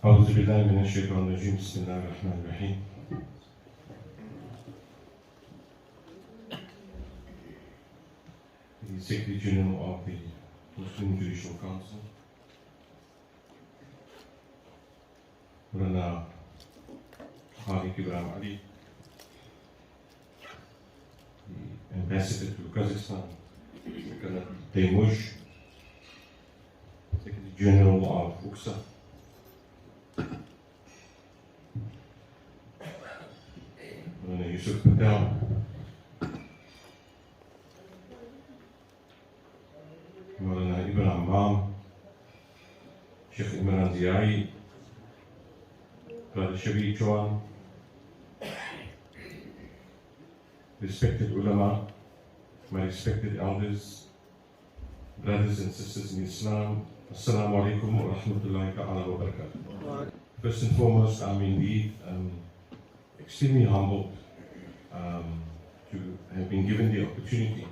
أعوذ بالله من الشيطان الرجيم بسم الله الرحمن الرحيم. The Secretary General of the Muslim Judicial Council, Rana Khalid Ibrahim Ali, the Ambassador to Kazakhstan, Secretary Teymush, Secretary General of UXA, Rana Yusuf Patel, Maulana Ibrahim Bam, Sheikh Imran Ziai, Brother Shabi Chouan, respected ulama, my respected elders, brothers and sisters in Islam, Assalamu alaikum wa rahmatullahi ta'ala wa barakatuh. First and foremost, I'm indeed extremely humbled to have been given the opportunity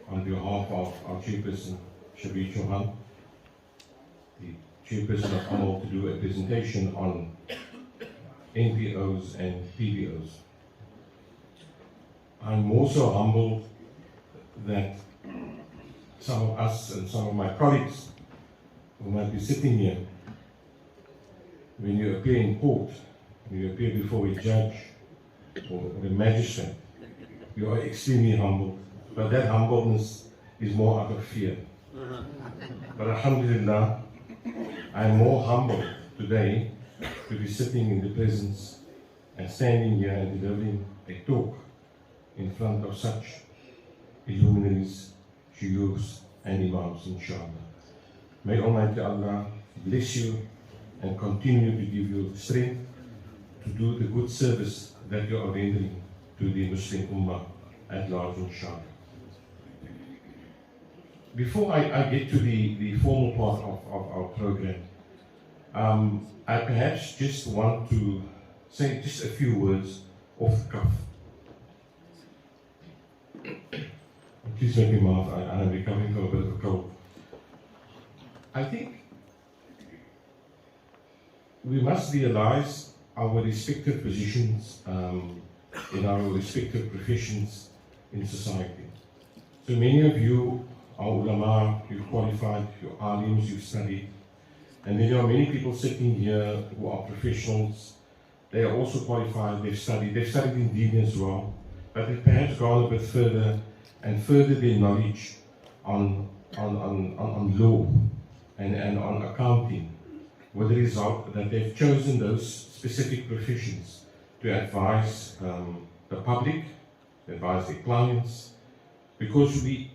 on behalf of our chairperson, Shabi Chouhan, the chairperson of AMAL, to do a presentation on NPOs and PBOs. I'm more so humbled that some of us and some of my colleagues who might be sitting here, when you appear in court, when you appear before a judge or a magistrate, you are extremely humble. But that humbleness is more out of fear. But alhamdulillah, I'm more humble today to be sitting in the presence and standing here and delivering a talk in front of such luminaries, shuyukhs and imams, inshallah. May Almighty Allah bless you and continue to give you strength to do the good service that you are rendering to the Muslim Ummah at large, inshallah. Before I get to the formal part of our program, I perhaps just want to say just a few words off the cuff. Please make me laugh, I'm recovering from a bit of a cold. I think we must realize our respective positions in our respective professions in society. So many of you are ulama, you've qualified, you're alims, you've studied, and then there are many people sitting here who are professionals. They are also qualified, they've studied in deen as well, but they've perhaps gone a bit further and furthered their knowledge on law and on accounting, with the result that they've chosen those specific professions to advise the public, to advise their clients, because we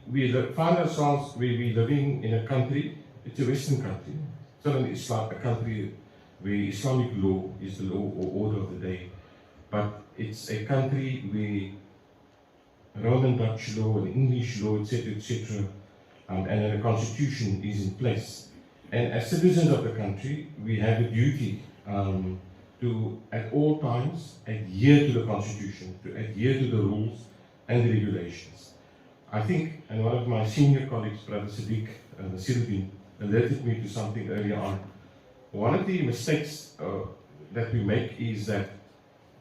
find ourselves where we're living in a country, it's a Western country, it's not an Islam, a country where Islamic law is the law or order of the day, but it's a country where Roman Dutch law and English law, etc., and a constitution is in place. And as citizens of the country, we have a duty to, at all times, adhere to the constitution, to adhere to the rules and the regulations. I think, and one of my senior colleagues, Brother Sadiq Nasiruddin, alerted me to something earlier on. One of the mistakes that we make is that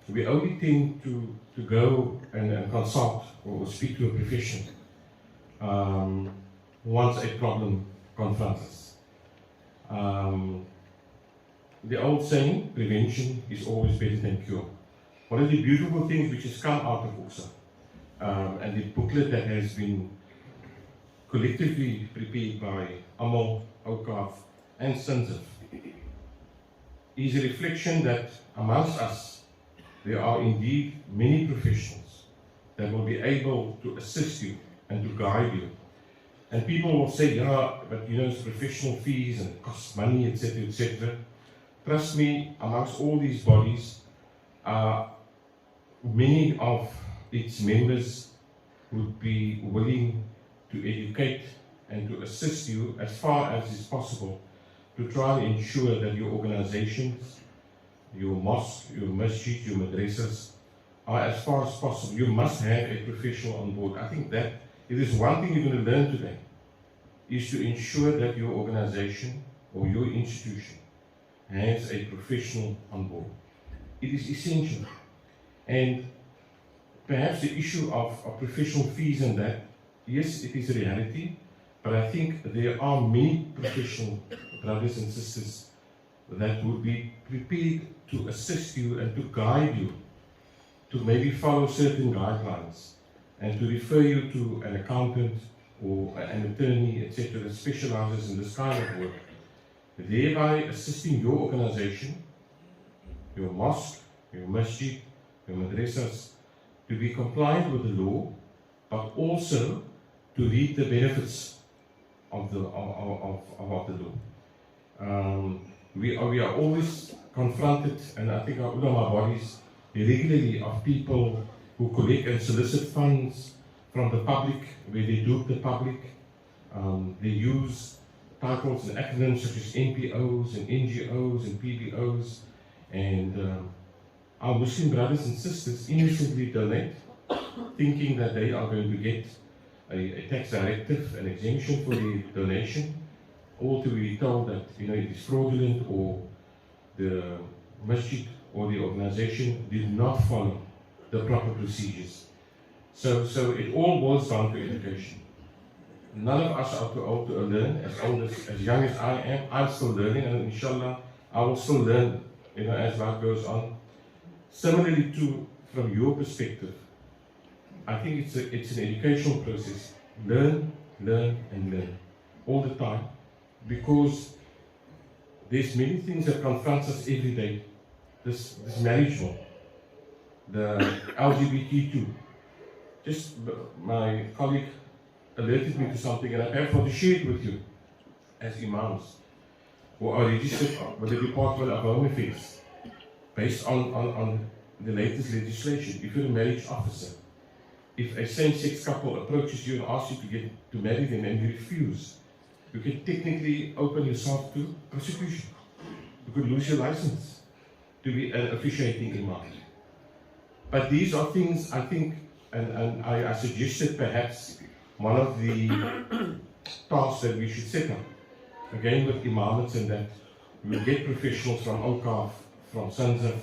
we only tend to go and consult or speak to a profession once a problem confronts us. The old saying, prevention is always better than cure. One of the beautiful things which has come out of UXA and the booklet that has been collectively prepared by AMAL, OCAF and SINZF is a reflection that amongst us there are indeed many professionals that will be able to assist you and to guide you. And people will say, yeah, but you know, it's professional fees and it costs money, etc., etc. Trust me, amongst all these bodies, many of its members would be willing to educate and to assist you as far as is possible to try and ensure that your organizations, your mosques, your masjid, your madrasas are as far as possible. You must have a professional on board. I think that if there's one thing you're going to learn today, is to ensure that your organization or your institution has a professional on board. It is essential. And perhaps the issue of professional fees and that, yes, it is a reality, but I think there are many professional brothers and sisters that would be prepared to assist you and to guide you to maybe follow certain guidelines and to refer you to an accountant or an attorney, etc., that specializes in this kind of work, thereby assisting your organization, your mosque, your masjid, your madrasas, to be compliant with the law, but also to reap the benefits of the law. We are always confronted, and I think our ulama bodies regularly, of people who collect and solicit funds from the public, where they dupe the public. They use titles and acronyms such as NPOs and NGOs and PBOs, and our Muslim brothers and sisters innocently donate, thinking that they are going to get a tax directive, an exemption for the donation, or to be told that it is fraudulent, or the masjid or the organization did not follow the proper procedures. So it all boils down to education. None of us are too old to learn. As young as I am, I'm still learning, and inshallah, I will still learn, as life goes on. Similarly, too, from your perspective, I think it's an educational process. Learn, learn, and learn all the time, because there's many things that confront us every day. This marriage law, the LGBTQ. Just my colleague alerted me to something, and I perhaps want to share it with you as imams who are registered with the Department of Home Affairs based on the latest legislation. If you're a marriage officer, if a same-sex couple approaches you and asks you to marry them and you refuse, you can technically open yourself to prosecution. You could lose your license to be an officiating imam. But these are things, I think, and I suggested perhaps one of the tasks that we should set up, again with imamates, and that we get professionals from Awqaf, from Sanzaf,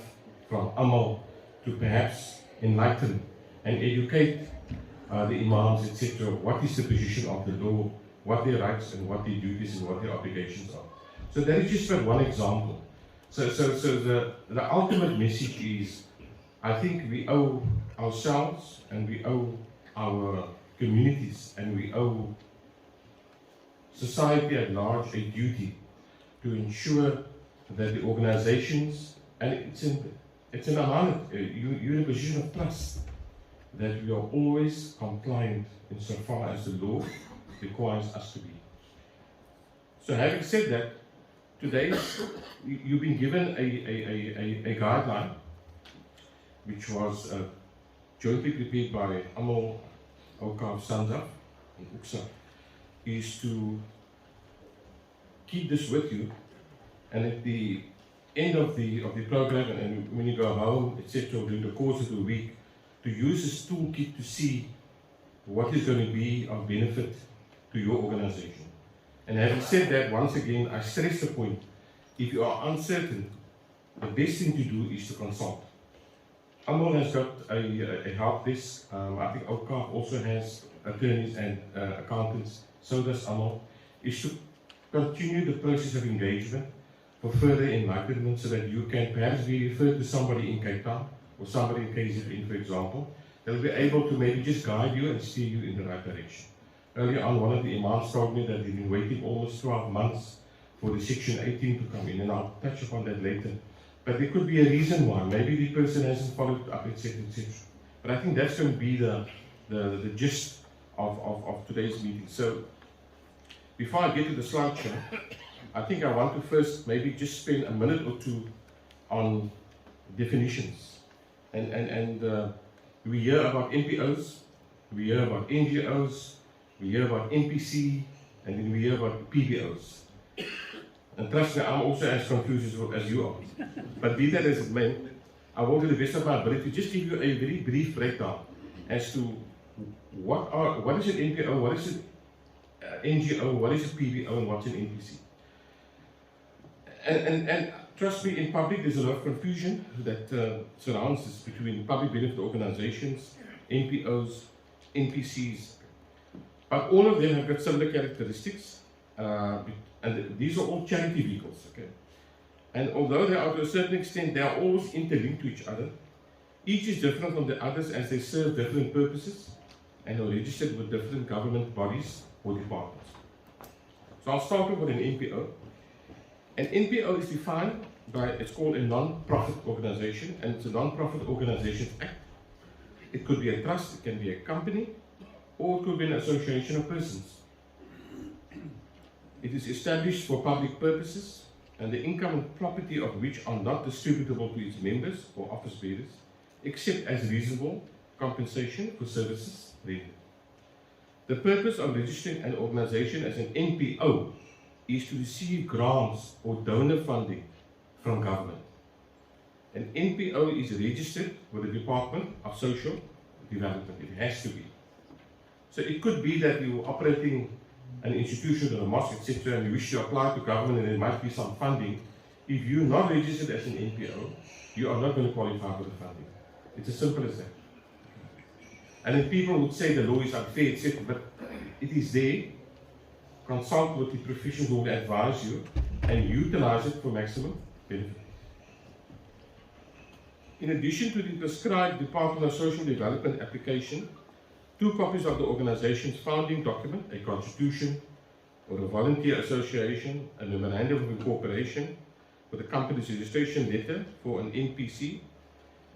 from AMAL, to perhaps enlighten and educate the imams, etc., what is the position of the law, what their rights and what their duties and what their obligations are. So that is just one example. So the ultimate message is, I think we owe ourselves and we owe our communities and we owe society at large a duty to ensure that the organizations, and it's an amanat, you're in a position of trust, that we are always compliant insofar as the law requires us to be. So having said that, today you've been given a guideline which was jointly prepared by AMAL, Awqaf, Sanzaf, and UXA, is to keep this with you, and at the end of the program, and when you go home, etc., during the course of the week, to use this toolkit to see what is going to be of benefit to your organization. And having said that, once again, I stress the point, if you are uncertain, the best thing to do is to consult. AMAL has got a help desk. I think Awqaf also has attorneys and accountants, so does AMAL, is to continue the process of engagement for further enlightenment, so that you can perhaps be referred to somebody in Cape Town or somebody in KZN, for example, that will be able to maybe just guide you and steer you in the right direction. Earlier on, one of the imams told me that they've been waiting almost 12 months for the Section 18 to come in, and I'll touch upon that later. But there could be a reason why. Maybe the person hasn't followed up, etc., etc. But I think that's going to be the gist of today's meeting. So, before I get to the slideshow, I think I want to first maybe just spend a minute or two on definitions. And we hear about NPOs, we hear about NGOs, we hear about NPC, and then we hear about PBOs. And trust me, I'm also as confused as you are. But be that as it may, I will do the best of my ability to just give you a very brief breakdown as to what is an NPO, what is an NGO, what is a PBO, and what's an NPC. And trust me, in public there's a lot of confusion that surrounds this between public benefit organizations, NPOs, NPCs, but all of them have got similar characteristics, and these are all charity vehicles, okay? And although they are to a certain extent, they are always interlinked to each other. Each is different from the others as they serve different purposes and are registered with different government bodies or departments. So I'll start with an NPO. An NPO is defined by, it's called a non-profit organization, and it's a Non-Profit Organizations Act. It could be a trust, it can be a company, or it could be an association of persons. It is established for public purposes, and the income and property of which are not distributable to its members or office bearers, except as reasonable compensation for services rendered. The purpose of registering an organization as an NPO is to receive grants or donor funding from government. An NPO is registered with the Department of Social Development. It has to be. So it could be that you're operating an institution or a mosque, etc., and you wish to apply to government and there might be some funding. If you're not registered as an NPO, you are not going to qualify for the funding. It's as simple as that. And then people would say the law is unfair, etc., but it is there. Consult with the professionals who will advise you and utilize it for maximum benefit. In addition to the prescribed Department of Social Development application, 2 copies of the organization's founding document, a constitution or a volunteer association, a memorandum of incorporation with a company's registration letter for an NPC,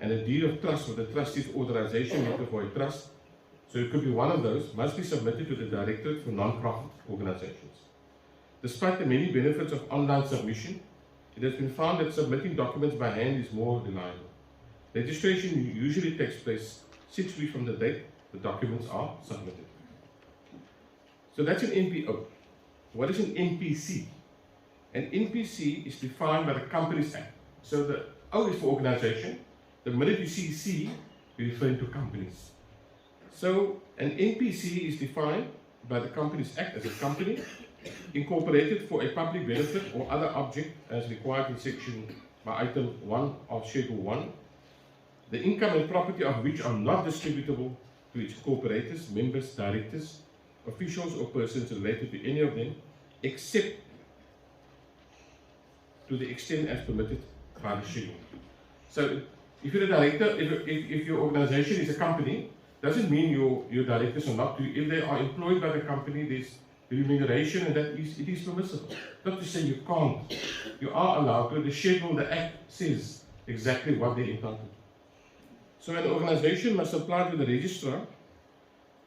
and a deed of trust with the trustee's authorization letter for a trust. So it could be one of those, must be submitted to the Directorate for Non-Profit Organizations. Despite the many benefits of online submission, it has been found that submitting documents by hand is more reliable. Registration usually takes place 6 weeks from the date the documents are submitted. So that's an NPO. What is an NPC? An NPC is defined by the Companies Act. So the O is for organization. The minute you see C, you're referring to companies. So an NPC is defined by the Companies Act as a company incorporated for a public benefit or other object as required in section by item 1 of Schedule 1, the income and property of which are not distributable to its corporators, members, directors, officials or persons related to any of them, except to the extent as permitted by the schedule. So if you're a director, if your organization is a company, doesn't mean your directors are not. If they are employed by the company, there's remuneration, and it is permissible. Not to say you can't. You are allowed to. The schedule, the act says exactly what they're entitled to. So an organization must apply to the registrar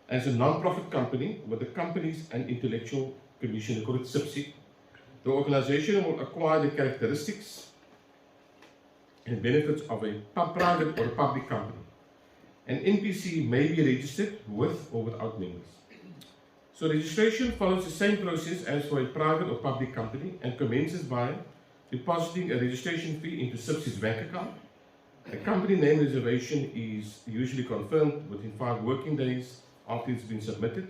as a non-profit company with the Companies and Intellectual Commission, they call it SIPSI. The organization will acquire the characteristics and benefits of a private or a public company. An NPC may be registered with or without members. So registration follows the same process as for a private or public company and commences by depositing a registration fee into SIPSI's bank account. A company name reservation is usually confirmed within 5 working days after it's been submitted.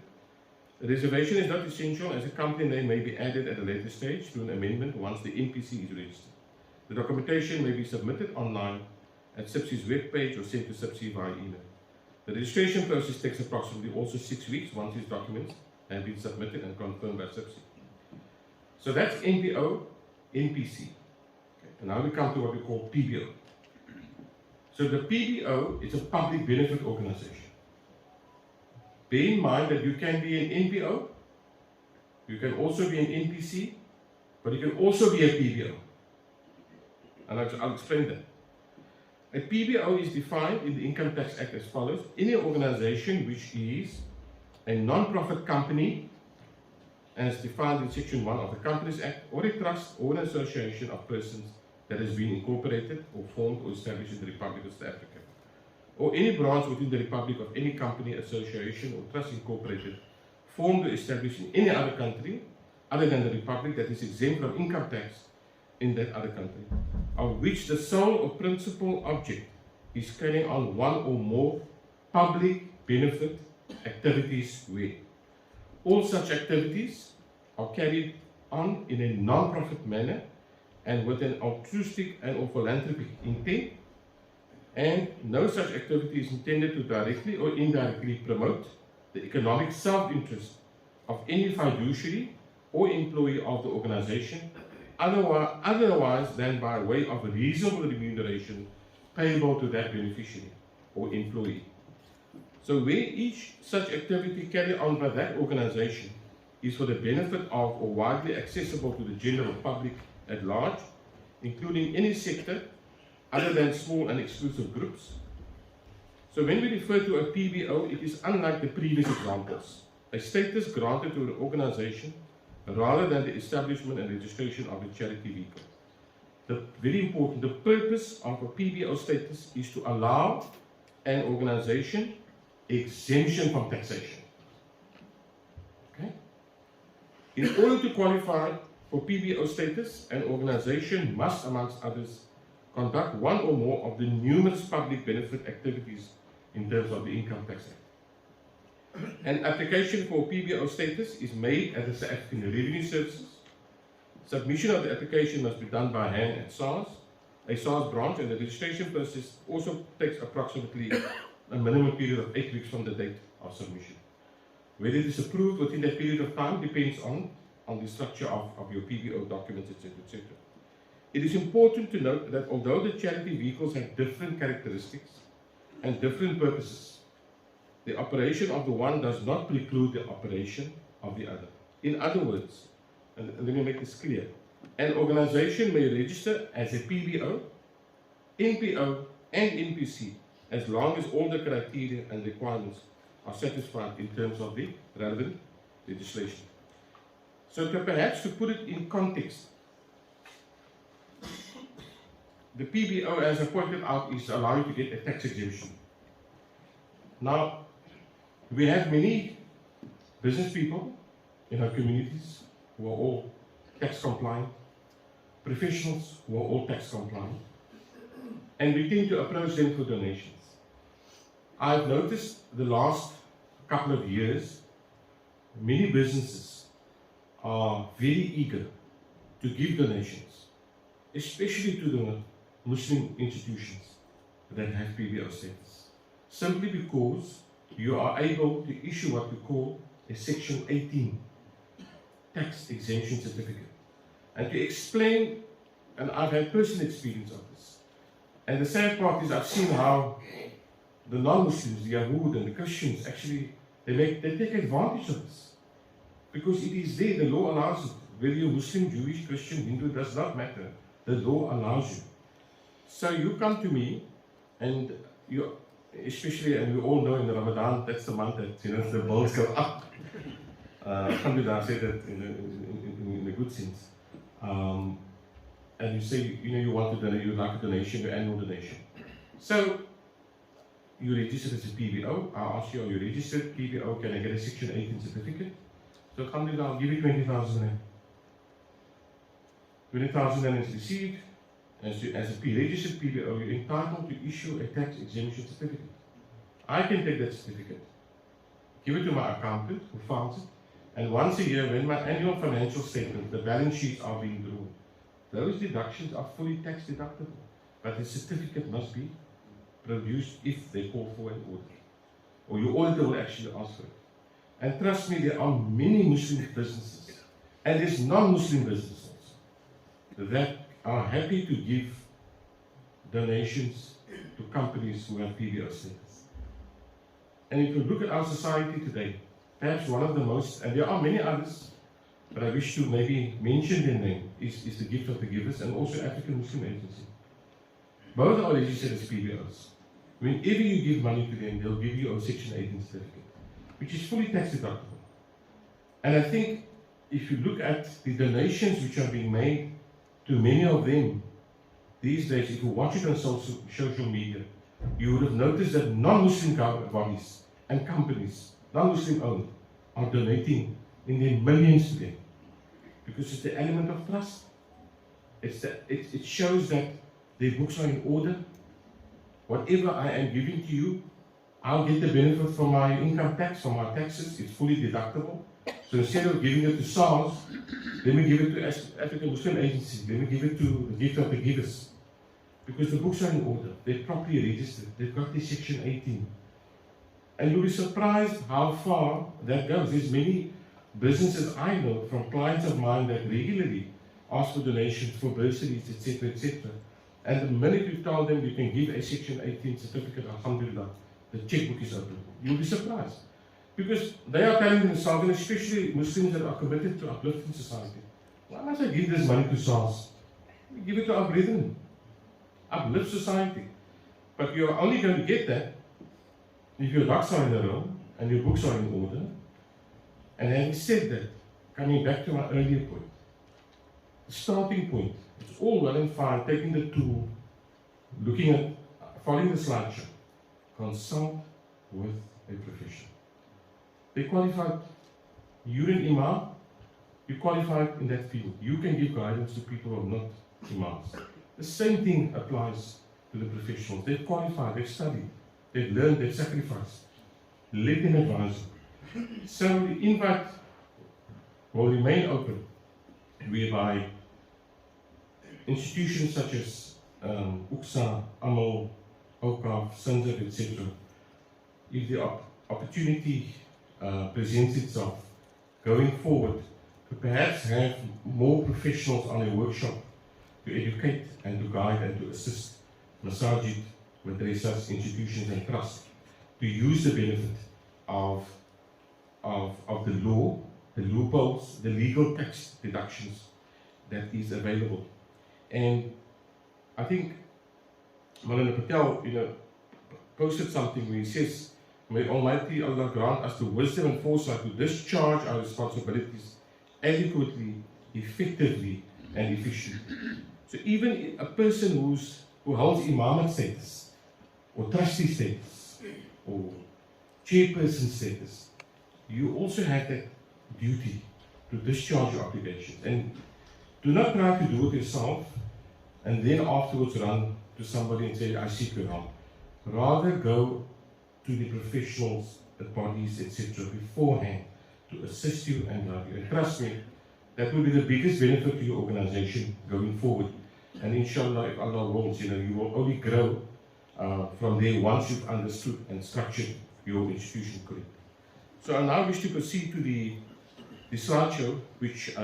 The reservation is not essential as a company name may be added at a later stage through an amendment once the NPC is registered. The documentation may be submitted online at SIPSI's webpage or sent to SIPSI via email. The registration process takes approximately also 6 weeks once these documents have been submitted and confirmed by SIPSI. So that's NPO, NPC. Okay. And now we come to what we call PBO. So the PBO is a public benefit organization. Bear in mind that you can be an NPO, you can also be an NPC, but you can also be a PBO. And I'll explain that. A PBO is defined in the Income Tax Act as follows: any organization which is a non-profit company, as defined in Section 1 of the Companies Act, or a trust or an association of persons that has been incorporated or formed or established in the Republic of South Africa, or any branch within the Republic of any company, association, or trust incorporated, formed or established in any other country other than the Republic that is exempt from income tax in that other country, of which the sole or principal object is carrying on one or more public benefit activities where all such activities are carried on in a non-profit manner and with an altruistic and or philanthropic intent, and no such activity is intended to directly or indirectly promote the economic self-interest of any fiduciary or employee of the organization, otherwise than by way of a reasonable remuneration payable to that beneficiary or employee. So where each such activity carried on by that organization is for the benefit of or widely accessible to the general public at large, including any sector other than small and exclusive groups. So when we refer to a PBO, it is unlike the previous examples, a status granted to an organization rather than the establishment and registration of a charity vehicle. Very important, the purpose of a PBO status is to allow an organization exemption from taxation. Okay? In order to qualify for PBO status, an organization must, amongst others, conduct one or more of the numerous public benefit activities in terms of the Income Tax Act. An application for PBO status is made at the South African Revenue Services. Submission of the application must be done by hand at SARS, a SARS branch, and the registration process also takes approximately a minimum period of 8 weeks from the date of submission. Whether it is approved within that period of time depends on the structure of your PBO documents, etc., etc. It is important to note that although the charity vehicles have different characteristics and different purposes, the operation of the one does not preclude the operation of the other. In other words, and let me make this clear, an organization may register as a PBO, NPO, and NPC as long as all the criteria and requirements are satisfied in terms of the relevant legislation. So perhaps to put it in context, the PBO, as I pointed out, is allowed to get a tax exemption. Now, we have many business people in our communities who are all tax compliant, professionals who are all tax compliant, and we tend to approach them for donations. I've noticed the last couple of years, many businesses are very eager to give donations, especially to the Muslim institutions that have PBO status, simply because you are able to issue what we call a Section 18 tax exemption certificate. And to explain, and I've had personal experience of this, and the sad part is I've seen how the non-Muslims, the Yahud and the Christians, actually, they take advantage of this. Because it is there, the law allows it. Whether you're Muslim, Jewish, Christian, Hindu, does not matter. The law allows you. So you come to me, and you, especially, and we all know in Ramadan, that's the month that the bills go up. Alhamdulillah, I say that in a good sense. And you say, you want to donate, you like a donation, your annual donation. So you register as a PBO. I ask you, are you registered PBO? Can I get a Section 18 certificate? So alhamdulillah, I'll give you 20,000 rand. 20,000 rand is received. As a registered PBO, you're entitled to issue a tax exemption certificate. I can take that certificate, give it to my accountant who files it, and once a year, when my annual financial statement, the balance sheets are being drawn, those deductions are fully tax deductible. But the certificate must be produced if they call for an audit, or your auditor will actually ask for it. And trust me, there are many Muslim businesses, and there's non-Muslim businesses that are happy to give donations to companies who have PBO status. And if you look at our society today, perhaps one of the most, and there are many others, but I wish to maybe mention their name, is the Gift of the Givers, and also African Muslim Agency. Both are registered as PBOs. Whenever you give money to them, they'll give you a Section 18 certificate, which is fully tax deductible. And I think if you look at the donations which are being made to many of them these days, if you watch it on social media, you would have noticed that non-Muslim bodies and companies, non-Muslim owned, are donating in their millions to them. Because it's the element of trust. It shows that their books are in order. Whatever I am giving to you, I'll get the benefit from my income tax, from my taxes. It's fully deductible. So instead of giving it to SARS, Let me give it to African Muslim Agency. Let me give it to the gift of the givers. Because the books are in order. They're properly registered. They've got the Section 18. And you'll be surprised how far that goes. There's many businesses I know from clients of mine that regularly ask for donations for bursaries, etc., etc. And the minute you tell them you can give a Section 18 certificate, alhamdulillah, the checkbook is open. You'll be surprised. Because they are telling themselves, and especially Muslims that are committed to uplifting society, why must I give this money to SARS? Give it to our brethren. Uplift society. But you're only going to get that if your ducks are in a row and your books are in order. And having said that, coming back to my earlier point, the starting point, it's all well and fine taking the tool, looking at, following the slideshow, consult with a professional. They qualified, you're an imam, you're qualified in that field. You can give guidance to people who are not imams. The same thing applies to the professionals. They've qualified, they've studied, they've learned, they've sacrificed. Let them advise you. So the invite will remain open, whereby institutions such as UXA, AMAL, OCAF, SINZIP, etc., if the opportunity presents itself going forward to perhaps have more professionals on a workshop to educate and to guide and to assist masajid, madrasas, institutions and trusts to use the benefit of the law, the loopholes, the legal tax deductions that is available. And I think Maulana Patel, posted something where he says, "May Almighty Allah grant us the wisdom and foresight to discharge our responsibilities adequately, effectively, and efficiently." So even a person who holds imamate status, or trustee status, or chairperson status, you also have that duty to discharge your obligations. And do not try to do it yourself and then afterwards run to somebody and say, "I seek your help." Rather go to the professionals, the bodies, etc. beforehand to assist you and guide you. And trust me, that will be the biggest benefit to your organization going forward. And inshallah, if Allah wills, you will only grow from there once you've understood and structured your institution correctly. So I now wish to proceed to the slideshow, which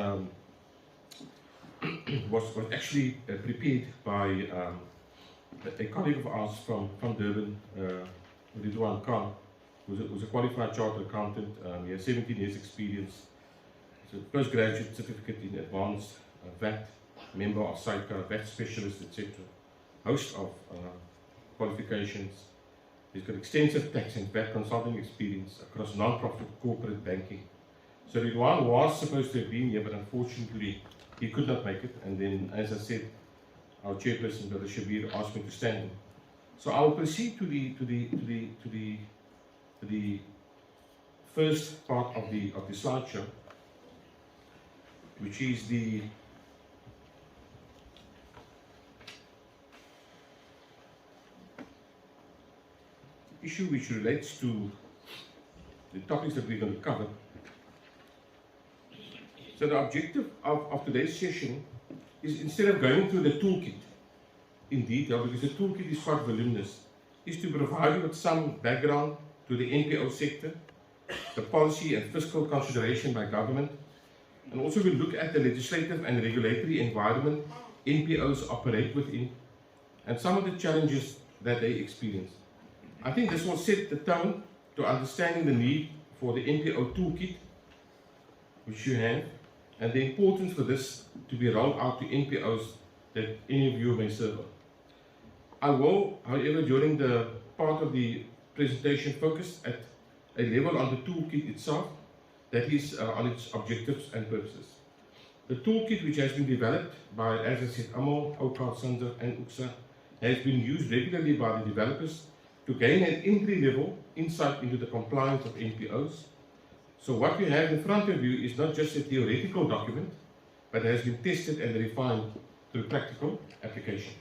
was actually prepared by a colleague of ours from Durban, Ridwan Khan, who's a qualified chartered accountant. He has 17 years experience. He's a postgraduate certificate in advanced VAT, member of SAICA, VAT specialist, etc. Host of qualifications. He's got extensive tax and VAT consulting experience across non-profit corporate banking. So Ridwan was supposed to have been here, but unfortunately he could not make it. And then, as I said, our chairperson, Brother Shabir, asked me to stand in. So I will proceed to the first part of the slideshow, which is the issue which relates to the topics that we're going to cover. So the objective of today's session is, instead of going through the toolkit in detail, because the toolkit is quite voluminous, is to provide you with some background to the NPO sector, the policy and fiscal consideration by government, and also we'll look at the legislative and regulatory environment NPOs operate within, and some of the challenges that they experience. I think this will set the tone to understanding the need for the NPO toolkit, which you have, and the importance for this to be rolled out to NPOs that any of you may serve on. I will, however, during the part of the presentation, focus at a level on the toolkit itself, that is on its objectives and purposes. The toolkit, which has been developed by, as I said, AMAL, OCAF, SINZIP, and UXA, has been used regularly by the developers to gain an entry-level insight into the compliance of NPOs. So what we have in front of you is not just a theoretical document, but has been tested and refined through practical application.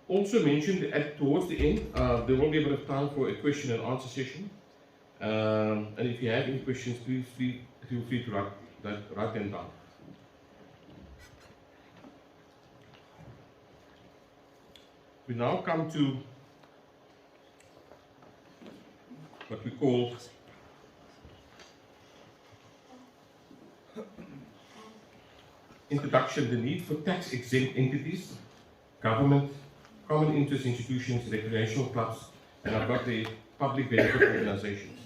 Also mentioned towards the end, there will be a bit of time for a question and answer session. And if you have any questions, please feel free to write them down. We now come to what we call introduction, the need for tax-exempt entities, government, common interest institutions, recreational clubs, and I've got the public benefit organizations.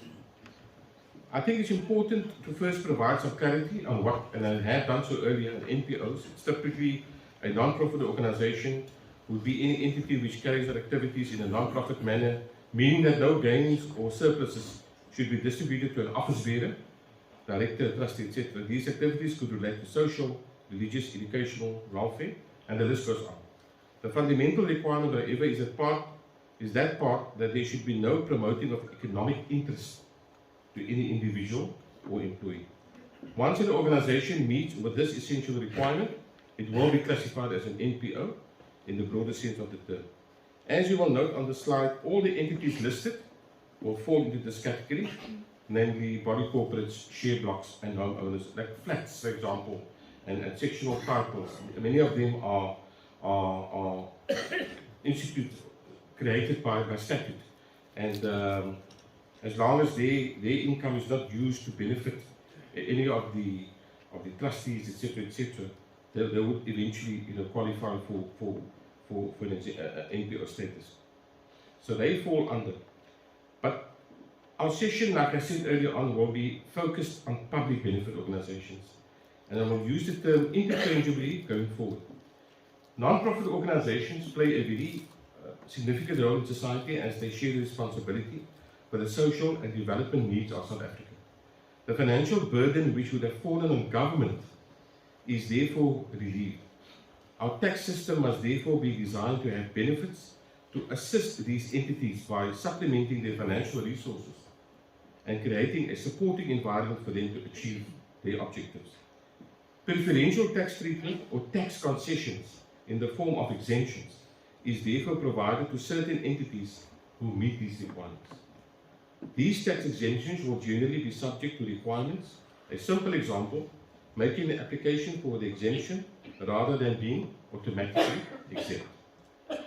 I think it's important to first provide some clarity on what, and I have done so earlier, in NPOs. It's typically a non-profit organization would be any entity which carries out activities in a non-profit manner, meaning that no gains or surpluses should be distributed to an office bearer, director, trustee, etc. These activities could relate to social, religious, educational, welfare, and the list goes on. The fundamental requirement, however, is that part that there should be no promoting of economic interest to any individual or employee. Once an organization meets with this essential requirement, it will be classified as an NPO in the broader sense of the term. As you will note on the slide, all the entities listed will fall into this category, namely body corporates, share blocks, and homeowners, like flats, for example, and sectional titles. Many of them are institutes created by statute, and as long as their income is not used to benefit any of the trustees, etc., they would eventually, qualify for an NPO status. So they fall under. But our session, like I said earlier on, will be focused on public benefit organizations, and I will use the term interchangeably going forward. Non-profit organizations play a very significant role in society as they share the responsibility for the social and development needs of South Africa. The financial burden which would have fallen on government is therefore relieved. Our tax system must therefore be designed to have benefits to assist these entities by supplementing their financial resources and creating a supporting environment for them to achieve their objectives. Preferential tax treatment or tax concessions in the form of exemptions is therefore provided to certain entities who meet these requirements. These tax exemptions will generally be subject to requirements. A simple example, making the application for the exemption rather than being automatically exempt. A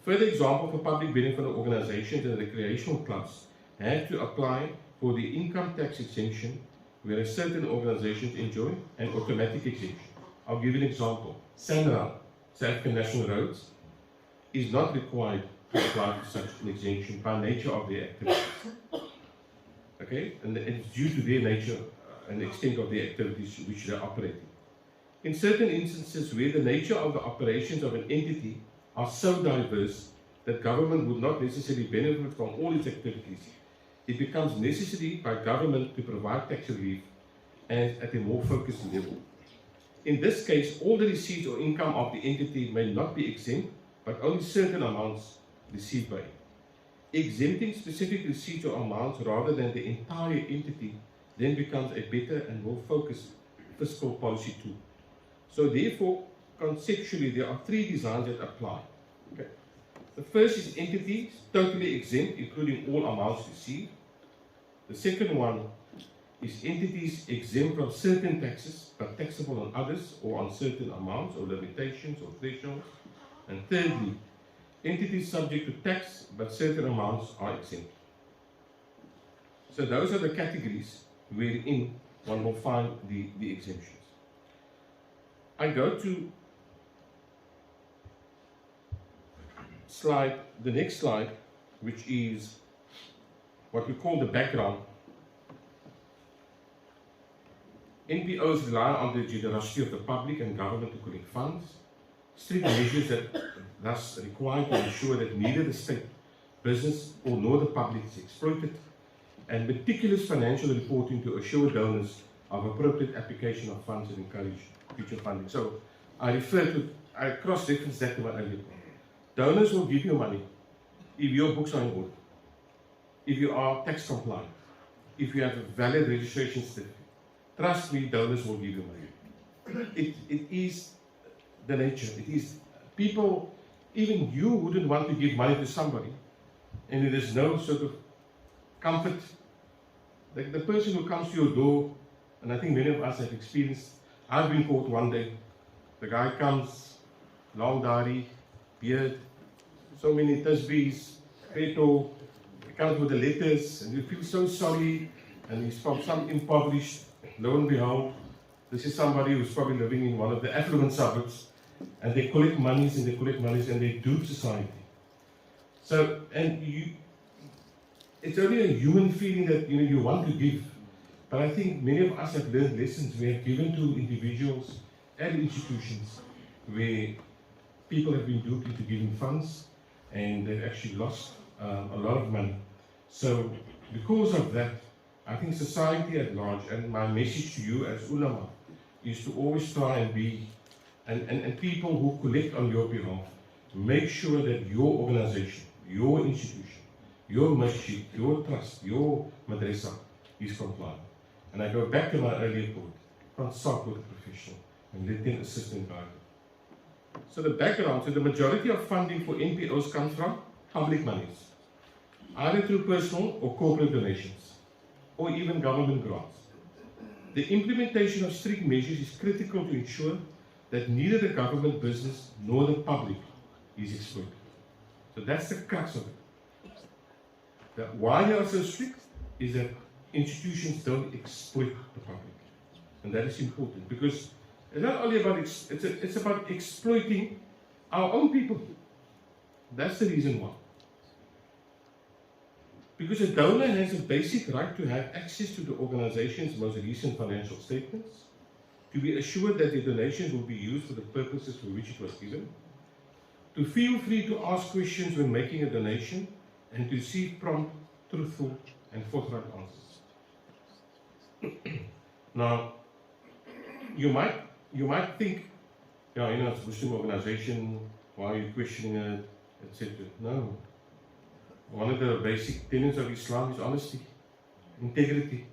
further example for public benefit organizations and recreational clubs have to apply for the income tax exemption, whereas certain organizations enjoy an automatic exemption. I'll give you an example. SANRA, South African National Roads, is not required to apply for such an exemption by nature of their activities. Okay, and it's due to their nature and extent of their activities which they are operating. In certain instances where the nature of the operations of an entity are so diverse that government would not necessarily benefit from all its activities, it becomes necessary by government to provide tax relief and at a more focused level. In this case, all the receipts or income of the entity may not be exempt, but only certain amounts received by it. Exempting specific receipts or amounts rather than the entire entity then becomes a better and more focused fiscal policy tool. So therefore, conceptually, there are three designs that apply. Okay. The first is entities totally exempt, including all amounts received. The second one is entities exempt from certain taxes, but taxable on others or on certain amounts or limitations or thresholds. And thirdly, entities subject to tax, but certain amounts are exempt. So those are the categories wherein one will find the exemptions. I go to the next slide, which is what we call the background. NPOs rely on the generosity of the public and government to collect funds. Strict measures that thus required to ensure that neither the state, business, or nor the public is exploited, and meticulous financial reporting to assure donors of appropriate application of funds and encourage future funding. So I cross-reference that to my earlier point. Donors will give you money if your books are in order, if you are tax compliant, if you have a valid registration certificate. Trust me, donors will give you money. It is the nature. It is people, even you wouldn't want to give money to somebody, and there is no sort of comfort. Like the person who comes to your door, and I think many of us have experienced, I've been caught one day. The guy comes, long dari, beard, so many tasbihs, peto, comes with the letters, and you feel so sorry, and he's from some impoverished, lo and behold, this is somebody who's probably living in one of the affluent suburbs, and they collect monies and they collect monies and they dupe society. So, and it's only a human feeling that you want to give. But I think many of us have learned lessons. We have given to individuals and institutions where people have been duped into giving funds and they've actually lost a lot of money. So because of that, I think society at large, and my message to you as ulama, is to always try and be, and people who collect on your behalf, make sure that your organization, your institution, your masjid, your trust, your madrasa is compliant. And I go back to my earlier point, consult with a professional and let them assist and guide you. So the background, so the majority of funding for NPOs comes from public monies, either through personal or corporate donations, or even government grants. The implementation of strict measures is critical to ensure that neither the government business nor the public is exploited. So that's the crux of it. That why they are so strict is that institutions don't exploit the public. And that is important because it's not only about, it's about exploiting our own people. That's the reason why. Because a donor has a basic right to have access to the organization's most recent financial statements, to be assured that the donations will be used for the purposes for which it was given, to feel free to ask questions when making a donation, and to receive prompt, truthful, and forthright answers. Now, you might think, yeah, it's a Muslim organization, why are you questioning it, etc. No. One of the basic tenets of Islam is honesty, integrity,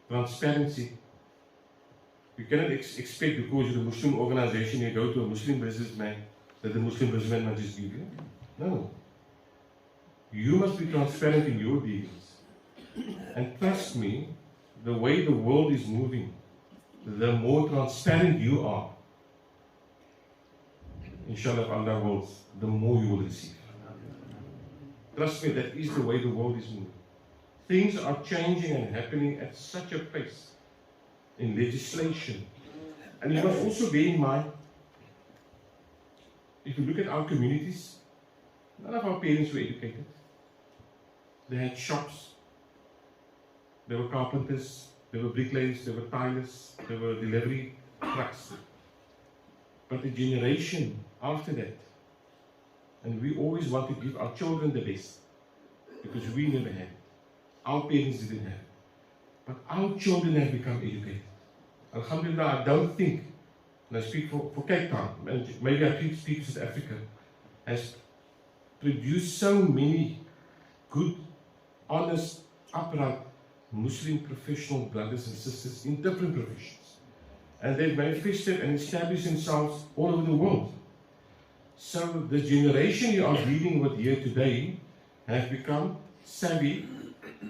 transparency. You cannot expect, because you're a Muslim organization, you go to a Muslim businessman, that the Muslim businessman must just give you. No. You must be transparent in your dealings. And trust me, the way the world is moving, the more transparent you are, inshallah, Allah wills, the more you will receive. Trust me, that is the way the world is moving. Things are changing and happening at such a pace in legislation. And you must also bear in mind, if you look at our communities, none of our parents were educated. They had shops, they were carpenters, they were bricklayers, they were tilers, they were delivery trucks. But the generation after that, and we always want to give our children the best, because we never had it. Our parents didn't have it. But our children have become educated. Alhamdulillah, I don't think, and I speak for Cape Town, maybe I speak for South Africa, has produced so many good, honest, upright Muslim professional brothers and sisters in different professions. And they've manifested and established themselves all over the world. So the generation you are dealing with here today have become savvy,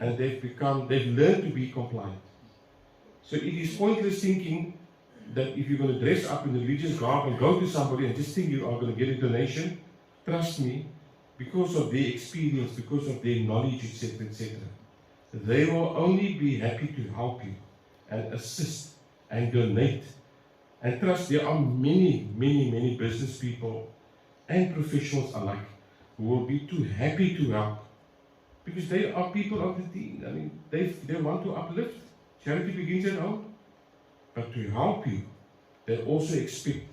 and they've learned to be compliant. So it is pointless thinking that if you're going to dress up in religious garb and go to somebody and just think you are going to get a donation, trust me, because of their experience, because of their knowledge, etc., etc., they will only be happy to help you and assist and donate. And trust, there are many, many, many business people and professionals alike who will be too happy to help, because they are people of the deen. I mean, they want to uplift. Charity begins at home. But to help you, they also expect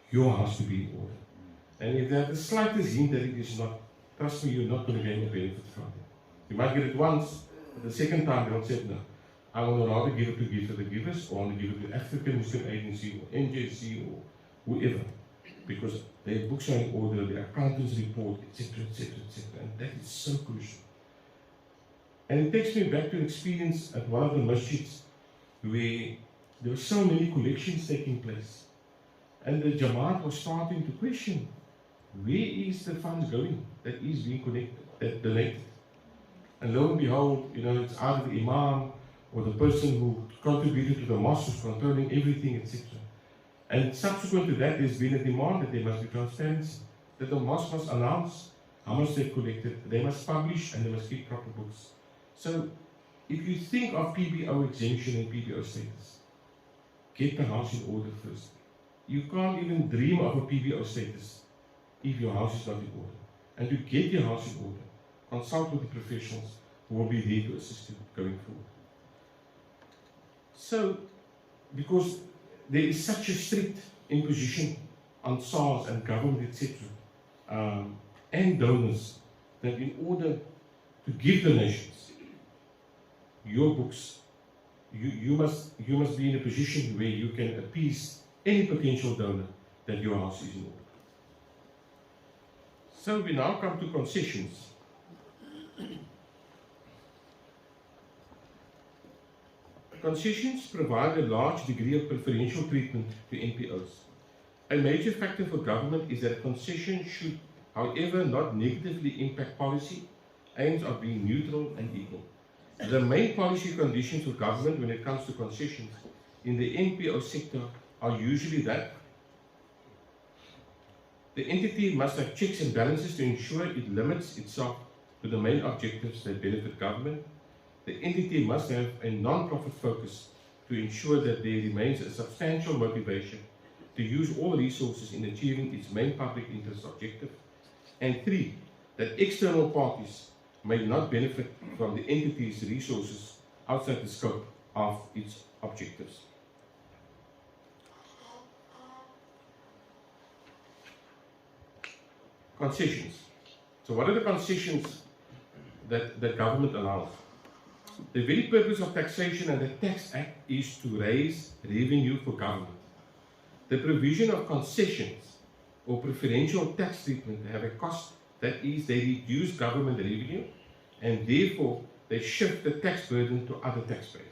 your house to be in order. And if they have the slightest hint that it is not, trust me, you're not going to gain a benefit from it. You might get it once, but the second time they'll say, no, I will rather give it to Give for the Givers, or I want to give it to African Muslim Agency, or NJC, or whoever. Because their books are in order, their accountants report, etc., etc., etc. And that is so crucial. And it takes me back to an experience at one of the masjids where there were so many collections taking place. And the Jamaat was starting to question, where is the funds going that is being donated? And lo and behold, it's either the Imam or the person who contributed to the mosque who's controlling everything, etc. And subsequent to that, there's been a demand that there must be transparency, that the mosque must announce how much they've collected, they must publish, and they must keep proper books. So, if you think of PBO exemption and PBO status, get the house in order first. You can't even dream of a PBO status if your house is not in order. And to get your house in order, consult with the professionals who will be there to assist you going forward. So, because there is such a strict imposition on SARS and government, etc., and donors, that in order to give donations, your books, you must be in a position where you can appease any potential donor that your house is in order. So we now come to concessions. Concessions provide a large degree of preferential treatment to NPOs. A major factor for government is that concessions should, however, not negatively impact policy aims of being neutral and equal. The main policy conditions for government when it comes to concessions in the NPO sector are usually that the entity must have checks and balances to ensure it limits itself to the main objectives that benefit government. The entity must have a non-profit focus to ensure that there remains a substantial motivation to use all resources in achieving its main public interest objective. And 3, that external parties may not benefit from the entity's resources outside the scope of its objectives. Concessions. So what are the concessions that the government allows? The very purpose of taxation and the Tax Act is to raise revenue for government. The provision of concessions or preferential tax treatment have a cost, that is, they reduce government revenue and therefore they shift the tax burden to other taxpayers.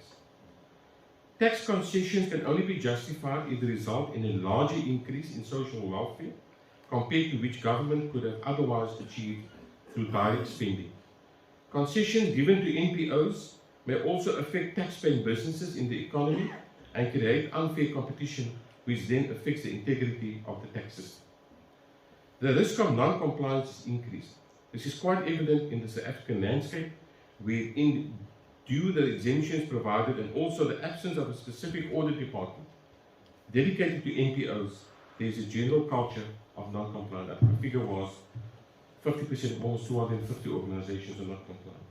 Tax concessions can only be justified if they result in a larger increase in social welfare compared to which government could have otherwise achieved through direct spending. Concessions given to NPOs may also affect tax-paying businesses in the economy and create unfair competition, which then affects the integrity of the tax system. The risk of non-compliance is increased. This is quite evident in the South African landscape, where due to the exemptions provided and also the absence of a specific audit department dedicated to NPOs, there is a general culture of non-compliance. The figure was 50%, almost 250 organizations are not compliant.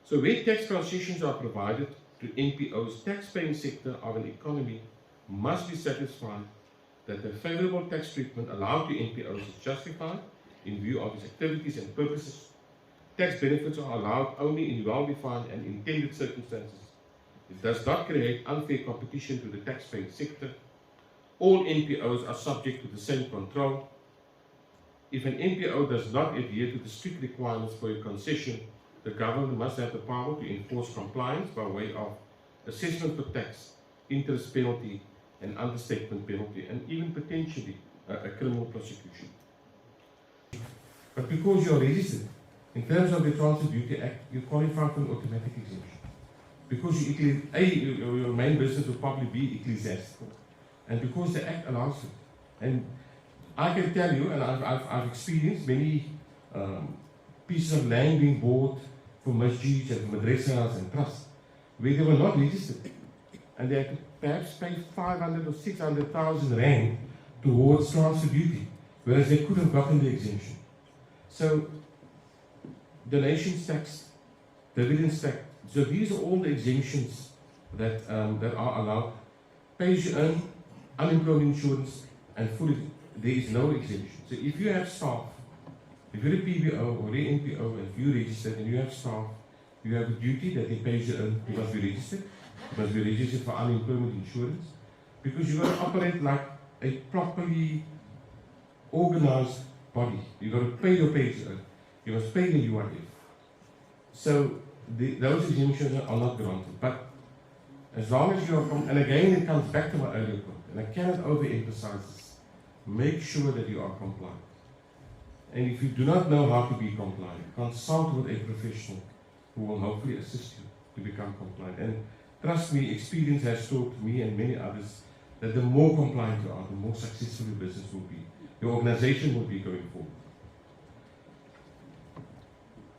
So where tax concessions are provided to NPOs, tax-paying sector of an economy must be satisfied that the favorable tax treatment allowed to NPOs is justified in view of its activities and purposes. Tax benefits are allowed only in well-defined and intended circumstances. It does not create unfair competition to the tax-paying sector. All NPOs are subject to the same control. If an NPO does not adhere to the strict requirements for a concession, the government must have the power to enforce compliance by way of assessment for tax, interest penalty, and understatement penalty, and even potentially a criminal prosecution. But because you are registered, in terms of the Transfer Duty Act, you qualify for an automatic exemption. Because your main business will probably be ecclesiastical, and because the Act allows it. And I can tell you, and I've experienced many pieces of land being bought for masjids and madrasas and trusts, where they were not registered. And they had to perhaps pay 500 or 600,000 rand towards transfer duty, whereas they could have gotten the exemption. So, donations tax, dividends tax, so these are all the exemptions that are allowed. Pay as you earn, unemployment insurance, and fully, there is no exemption. So if you have staff, if you're a PBO or a NPO, and if you registered and you have staff, you have a duty that they pay as you earn, you must be registered. You must be registered for unemployment insurance, because you've got to operate like a properly organized body. You've got to pay your pay as you earn. You must pay the UIF. So those exemptions are not granted. But as long as you are, and again it comes back to my earlier point, and I cannot overemphasize this, make sure that you are compliant. And if you do not know how to be compliant, consult with a professional who will hopefully assist you to become compliant. And trust me, experience has taught me and many others that the more compliant you are, the more successful your business will be, your organization will be going forward.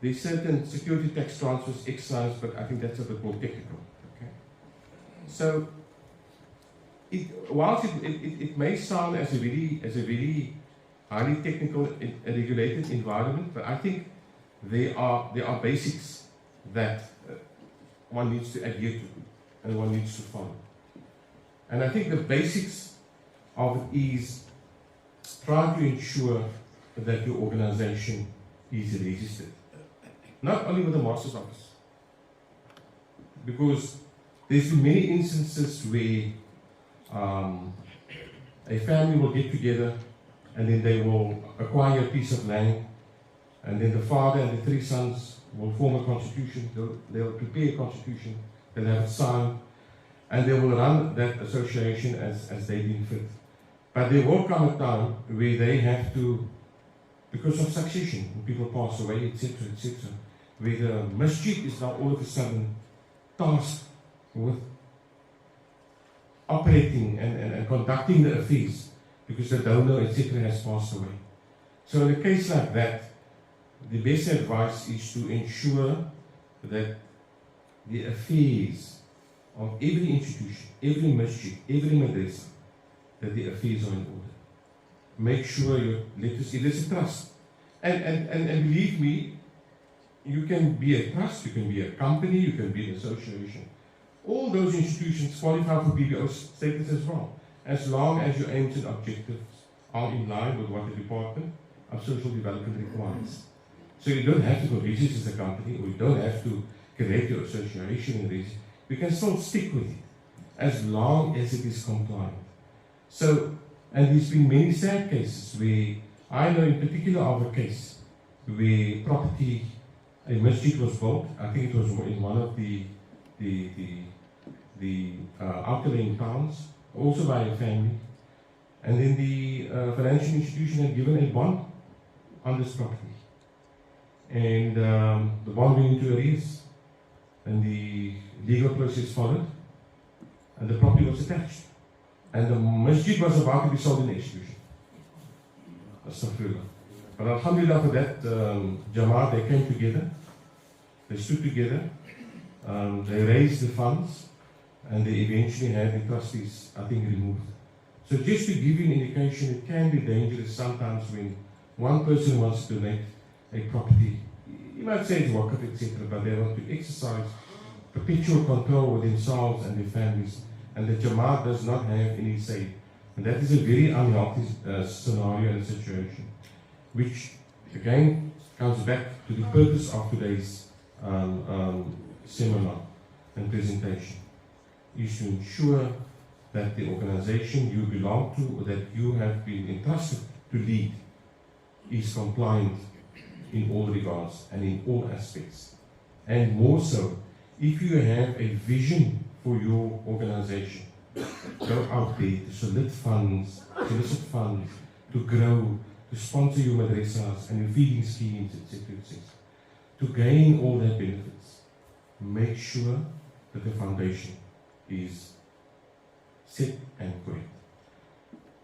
There's certain security tax transfers, excise, but I think that's a bit more technical. Okay? So, whilst it may sound as a very highly technical and regulated environment, but I think there are basics that one needs to adhere to and one needs to follow. And I think the basics of it is try to ensure that your organization is registered. Not only with the Master's Office, because there's been many instances where a family will get together and then they will acquire a piece of land, and then the father and the 3 sons will form a constitution, they'll prepare a constitution, they'll have it signed, and they will run that association as they deem fit. But there will come a time where they have to, because of succession, when people pass away, etc., where the masjid is now all of a sudden tasked with operating and conducting the affairs, because the donor, etc., has passed away. So in a case like that, the best advice is to ensure that the affairs of every institution, every masjid, every madrasa, that the affairs are in order. Make sure it is a trust. And believe me, you can be a trust, you can be a company, you can be an association. All those institutions qualify for PBO status as well, as long as your aims and objectives are in line with what the Department of Social Development requires. So you don't have to go register as a company, or you don't have to create your association and register. You can still stick with it, as long as it is compliant. So, and there's been many sad cases where, I know in particular of a case where property, a masjid was built, I think it was in one of the outlying towns, also by a family, and then the financial institution had given a bond on this property. And the bond went into arrears, and the legal process followed, and the property was attached. And the masjid was about to be sold in execution. Astaghfirullah. But alhamdulillah for that, Jamaat, they came together, they stood together, they raised the funds, and they eventually had the trustees, I think, removed. So just to give you an indication, it can be dangerous sometimes when one person wants to donate a property. You might say it's waqf, etc., but they want to exercise perpetual control with themselves and their families, and the Jamaat does not have any say. And that is a very unhealthy scenario and situation, which again comes back to the purpose of today's seminar and presentation, is to ensure that the organization you belong to, or that you have been entrusted to lead, is compliant in all regards and in all aspects. And more so, if you have a vision for your organization, go out there to solicit funds, to grow, to sponsor your madrasas and your feeding schemes, etc., etc., to gain all their benefits. Make sure that the foundation is set and correct.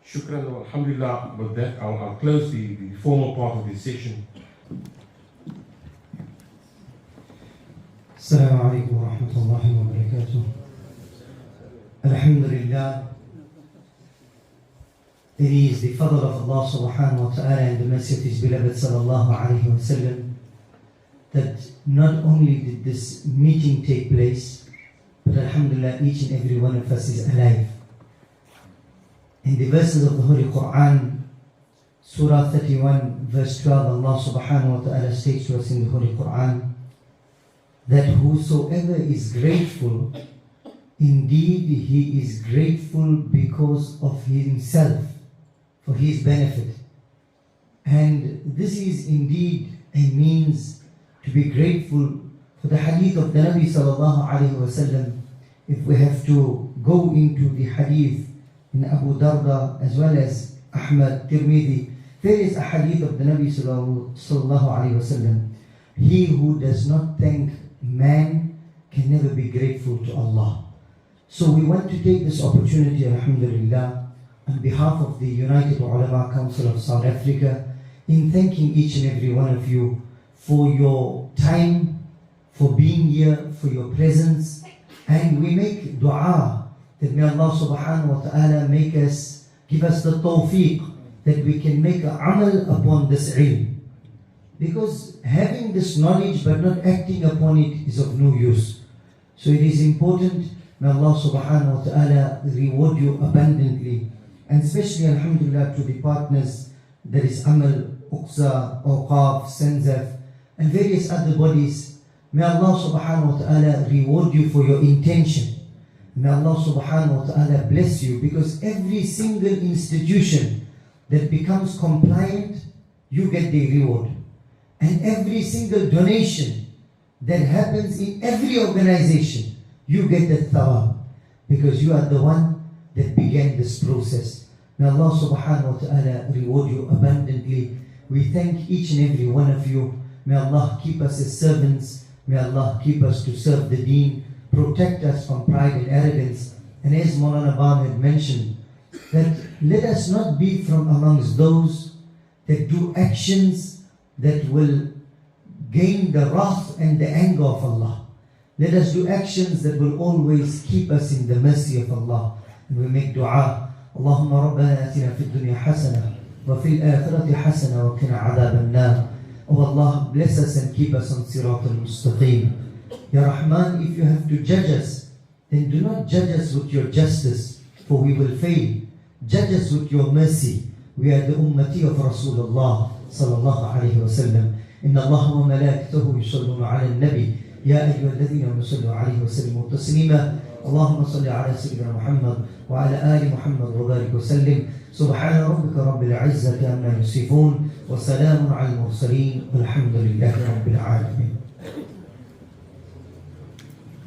Shukran, alhamdulillah. With that, I'll close the formal part of this session. Assalamu alaikum wa rahmatullahi wa barakatuh. Alhamdulillah. It is the fadl of Allah subhanahu wa ta'ala and the mercy of His beloved sallallahu alayhi wa sallam that not only did this meeting take place, but alhamdulillah, each and every one of us is alive. In the verses of the Holy Quran, Surah 31, verse 12, Allah subhanahu wa ta'ala states to us in the Holy Quran that whosoever is grateful, indeed he is grateful because of himself, for his benefit. And this is indeed a means to be grateful for the hadith of the Nabi sallallahu alayhi wa sallam. If we have to go into the hadith in Abu Darda as well as Ahmad, Tirmidhi, there is a hadith of the Nabi sallallahu alayhi wa sallam. He who does not thank man can never be grateful to Allah. So we want to take this opportunity, alhamdulillah, on behalf of the United Ulama Council of South Africa, in thanking each and every one of you for your time, for being here, for your presence. And we make dua that may Allah subhanahu wa ta'ala give us the tawfiq that we can make a amal upon this ilm. Because having this knowledge but not acting upon it is of no use. So it is important, may Allah subhanahu wa ta'ala reward you abundantly. And especially, alhamdulillah, to the partners, there is AMAL, Uqsa, Awqaf, Sanzaf, and various other bodies. May Allah subhanahu wa ta'ala reward you for your intention. May Allah subhanahu wa ta'ala bless you, because every single institution that becomes compliant, you get the reward. And every single donation that happens in every organization, you get the thawab, because you are the one that began this process. May Allah subhanahu wa ta'ala reward you abundantly. We thank each and every one of you. May Allah keep us as servants. May Allah keep us to serve the deen. Protect us from pride and arrogance. And as Maulana Bam had mentioned, that let us not be from amongst those that do actions that will gain the wrath and the anger of Allah. Let us do actions that will always keep us in the mercy of Allah. And we make dua. اللهم ربنا آتنا في الدنيا حسنة وفي الآخرة حسنة وقنا عذاب النار. Oh Allah, bless us and keep us on Sirat al-Mustaqim. Ya Rahman, if you have to judge us, then do not judge us with your justice, for we will fail. Judge us with your mercy. We are the ummati of Rasulullah sallallahu alayhi wa sallam. Inna Allah wa malaikatahu yusalluna ala al-nabi. Ya ayyuha alladhina yusallu alayhi wa sallimu taslima. اللهم صل على سيدنا محمد وعلى آل محمد وبارك وسلم. سبحان ربك رب العزة عما يصفون وسلام على المرسلين والحمد لله رب العالمين.